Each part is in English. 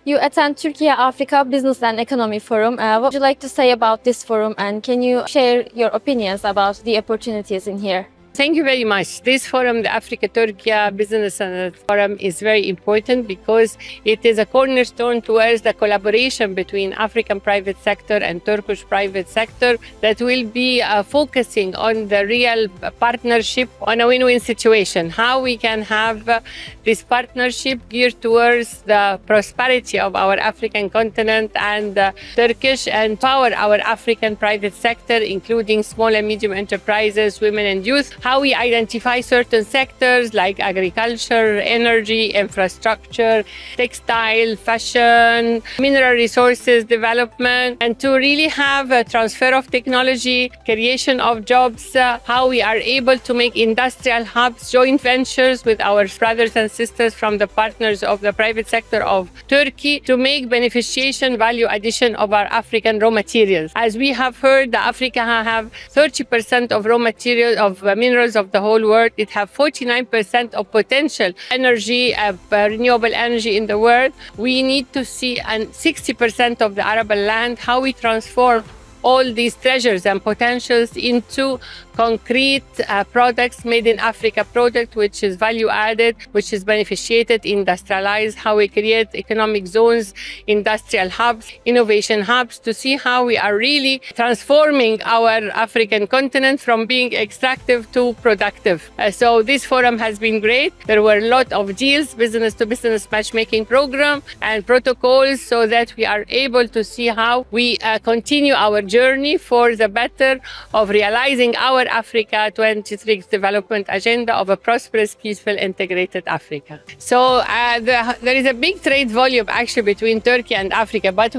You attend Türkiye-Afrika Business and Economy Forum. What would you like to say about this forum, and can you share your opinions about the opportunities in here? Thank you very much. This forum, the Africa-Turkey Business and Forum, is very important because it is a cornerstone towards the collaboration between African private sector and Turkish private sector that will be focusing on the real partnership on a win-win situation. How we can have this partnership geared towards the prosperity of our African continent and Turkish, and power our African private sector, including small and medium enterprises, women and youth. How we identify certain sectors like agriculture, energy, infrastructure, textile, fashion, mineral resources development, and to really have a transfer of technology, creation of jobs, how we are able to make industrial hubs, joint ventures with our brothers and sisters from the partners of the private sector of Turkey to make beneficiation, value addition of our African raw materials. As we have heard, Africa have 30% of raw materials of minerals of the whole world. It have 49% of potential energy, renewable energy in the world. We need to see 60% of the arable land, how we transform all these treasures and potentials into concrete products made in Africa, product which is value added, which is beneficiated, industrialized, how we create economic zones, industrial hubs, innovation hubs, to see how we are really transforming our African continent from being extractive to productive. So this forum has been great. There were a lot of deals, business to business matchmaking program and protocols, so that we are able to see how we continue our journey for the better of realizing our Africa 2030 development agenda of a prosperous, peaceful, integrated Africa. So there is a big trade volume actually between Turkey and Africa, but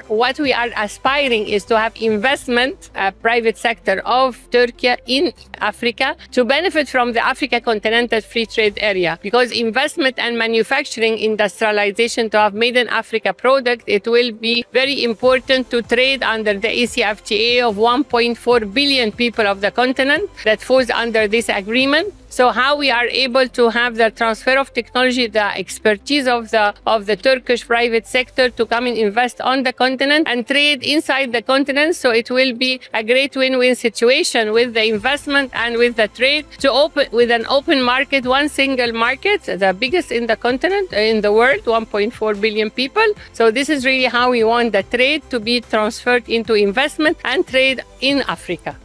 what we are aspiring is to have investment, private sector of Turkey in Africa to benefit from the Africa Continental Free Trade Area, because investment and manufacturing industrialization to have made in Africa product, it will be very important to trade under the ECFTA of 1.4 billion people of the continent that falls under this agreement. So how we are able to have the transfer of technology, the expertise of the Turkish private sector to come and invest on the continent and trade inside the continent. So it will be a great win-win situation with the investment and with the trade, to open with an open market, one single market, the biggest in the continent, in the world, 1.4 billion people. So this is really how we want the trade to be transferred into investment and trade in Africa.